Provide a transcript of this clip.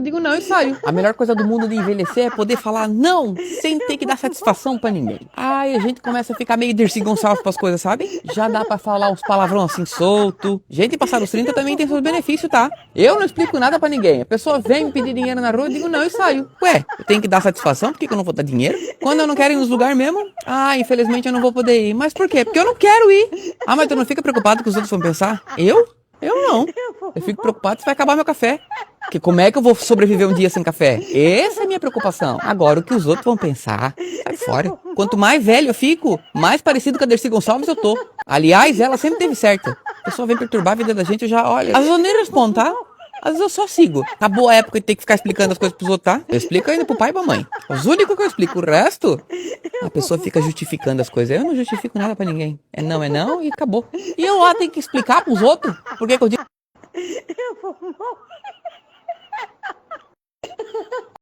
digo não e saio. A melhor coisa do mundo de envelhecer é poder falar não, sem ter que dar satisfação pra ninguém. Aí a gente começa a ficar meio Dercy Gonçalves pras coisas, sabe? Já dá pra falar uns palavrão assim solto. Gente, passar dos 30 também tem seus benefícios, tá? Eu não explico nada pra ninguém. A pessoa vem me pedir dinheiro na rua, eu digo não e saio. Ué, eu tenho que dar satisfação, por que eu não vou dar dinheiro? Quando eu não quero ir nos lugares mesmo, infelizmente eu não vou poder ir. Mas por quê? Porque eu não quero ir. Mas tu não fica preocupado que os outros vão pensar? Eu? Eu não. Eu fico preocupado se vai acabar meu café. Que como é que eu vou sobreviver um dia sem café? Essa é a minha preocupação. Agora, o que os outros vão pensar, sai fora. Quanto mais velho eu fico, mais parecido com a Dercy Gonçalves eu tô. Aliás, ela sempre teve certo. A pessoa vem perturbar a vida da gente, eu já, olha. Às vezes eu nem respondo, tá? Às vezes eu só sigo. Acabou a época de ter que ficar explicando as coisas pros outros, tá? Eu explico ainda pro pai e pra mãe. Os únicos que eu explico. O resto, a pessoa fica justificando as coisas. Eu não justifico nada pra ninguém. É não e acabou. E eu lá tenho que explicar pros outros por que que eu digo. Eu vou morrer.